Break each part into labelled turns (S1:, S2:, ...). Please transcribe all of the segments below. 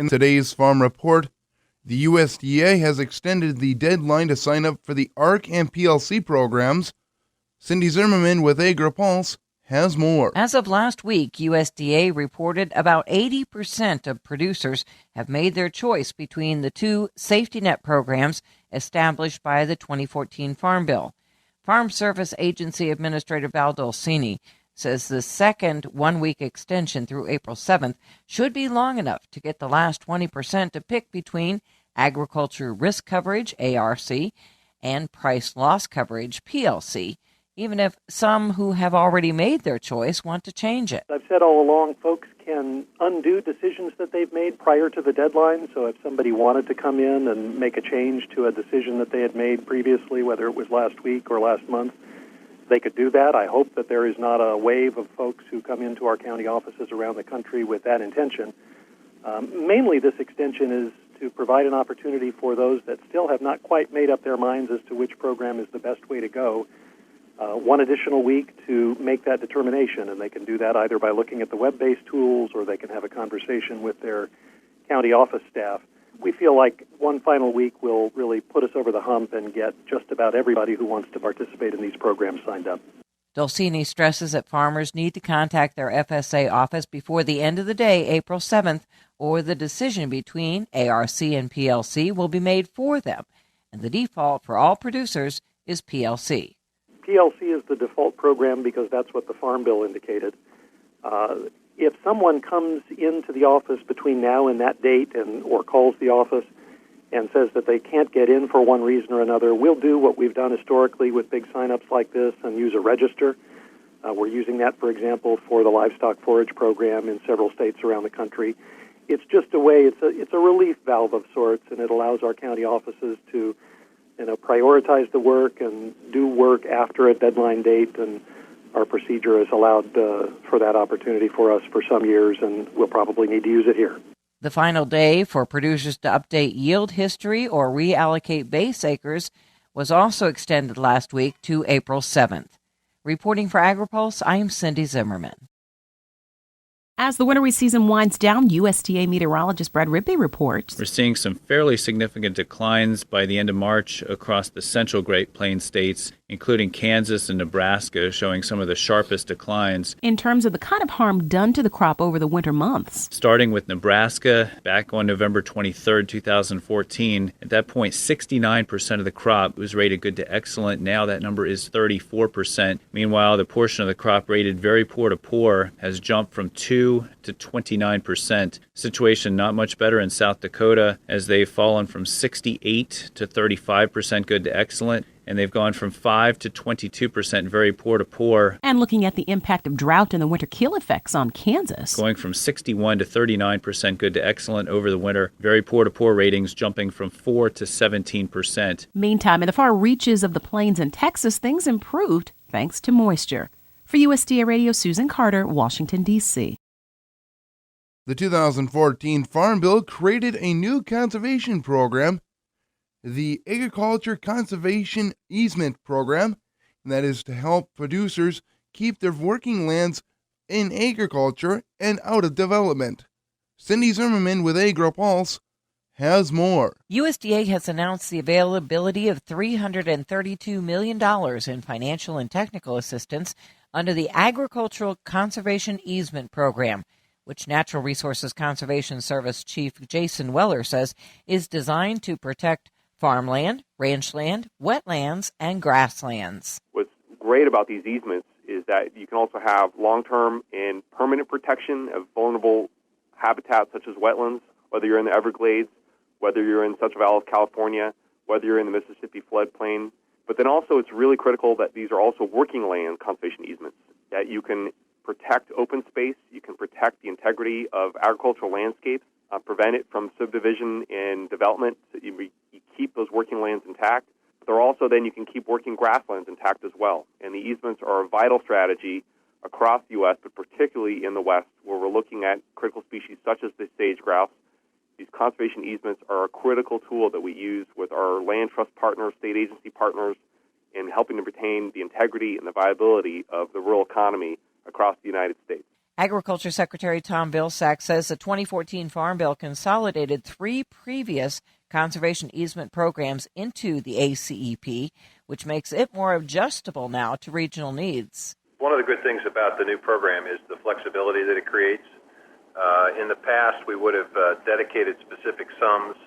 S1: In today's Farm Report, the USDA has extended the deadline to sign up for the ARC and PLC programs. Cindy Zimmerman with AgriPulse has more.
S2: As of last week, USDA reported about 80% of producers have made their choice between the two safety net programs established by the 2014 Farm Bill. Farm Service Agency Administrator Val Dolcini says the second one-week extension through April 7th should be long enough to get the last 20% to pick between agriculture risk coverage, ARC, and price loss coverage, PLC, even if some who have already made their choice want to change it.
S3: I've said all along, folks can undo decisions that they've made prior to the deadline. So if somebody wanted to come in and make a change to a decision that they had made previously, whether it was last week or last month, they could do that. I hope that there is not a wave of folks who come into our county offices around the country with that intention. Mainly this extension is to provide an opportunity for those that still have not quite made up their minds as to which program is the best way to go. One additional week to make that determination, and they can do that either by looking at the web-based tools or they can have a conversation with their county office staff. We feel like one final week will really put us over the hump and get just about everybody who wants to participate in these programs signed up.
S2: Dolcini stresses that farmers need to contact their FSA office before the end of the day, April 7th, or the decision between ARC and PLC will be made for them, and the default for all producers is PLC.
S3: PLC is the default program because that's what the Farm Bill indicated. If someone comes into the office between now and that date or calls the office and says that they can't get in for one reason or another, we'll do what we've done historically with big sign-ups like this and use a register. We're using that, for example, for the livestock forage program in several states around the country. It's just a way, it's a relief valve of sorts, and it allows our county offices to prioritize the work and do work after a deadline date, and our procedure has allowed for that opportunity for us for some years, and we'll probably need to use it here.
S2: The final day for producers to update yield history or reallocate base acres was also extended last week to April 7th. Reporting for AgriPulse, I'm Cindy Zimmerman.
S4: As the winter wheat season winds down, USDA meteorologist Brad Rigby reports.
S5: We're seeing some fairly significant declines by the end of March across the central Great Plains states, including Kansas and Nebraska, showing some of the sharpest declines.
S4: In terms of the kind of harm done to the crop over the winter months.
S5: Starting with Nebraska, back on November 23rd, 2014, at that point, 69% of the crop was rated good to excellent. Now that number is 34%. Meanwhile, the portion of the crop rated very poor to poor has jumped from 2 to 29%. Situation not much better in South Dakota, as they've fallen from 68 to 35% good to excellent, and they've gone from 5 to 22% very poor to poor.
S4: And looking at the impact of drought and the winter kill effects on Kansas.
S5: Going from 61 to 39% good to excellent over the winter. Very poor to poor ratings jumping from 4 to 17%.
S4: Meantime, in the far reaches of the plains in Texas, things improved thanks to moisture. For USDA Radio, Susan Carter, Washington, D.C.
S1: The 2014 Farm Bill created a new conservation program, the Agriculture Conservation Easement Program, and that is to help producers keep their working lands in agriculture and out of development. Cindy Zimmerman with AgriPulse has more.
S2: USDA has announced the availability of $332 million in financial and technical assistance under the Agricultural Conservation Easement Program, which Natural Resources Conservation Service Chief Jason Weller says is designed to protect farmland, ranchland, wetlands, and grasslands.
S6: What's great about these easements is that you can also have long-term and permanent protection of vulnerable habitats such as wetlands, whether you're in the Everglades, whether you're in Central Valley of California, whether you're in the Mississippi floodplain. But then also it's really critical that these are also working land conservation easements, that you can protect open space, you can protect the integrity of agricultural landscapes, prevent it from subdivision and development, so you keep those working lands intact. But also then you can keep working grasslands intact as well. And the easements are a vital strategy across the U.S., but particularly in the West, where we're looking at critical species such as the sage grouse. These conservation easements are a critical tool that we use with our land trust partners, state agency partners, in helping to retain the integrity and the viability of the rural economy across the United States.
S2: Agriculture Secretary Tom Vilsack says the 2014 Farm Bill consolidated 3 previous conservation easement programs into the ACEP, which makes it more adjustable now to regional needs.
S7: One of the good things about the new program is the flexibility that it creates. In the past, we would have dedicated specific sums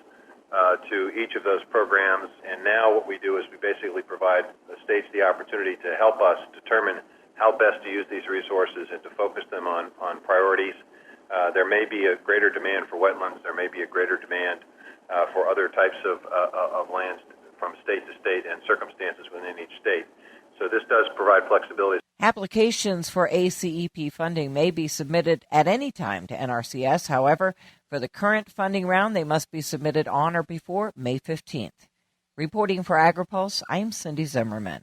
S7: to each of those programs, and now what we do is we basically provide the states the opportunity to help us determine how best to use these resources and to focus them on priorities. There may be a greater demand for wetlands. There may be a greater demand for other types of lands from state to state and circumstances within each state. So this does provide flexibility.
S2: Applications for ACEP funding may be submitted at any time to NRCS. However, for the current funding round, they must be submitted on or before May 15th. Reporting for AgriPulse, I'm Cindy Zimmerman.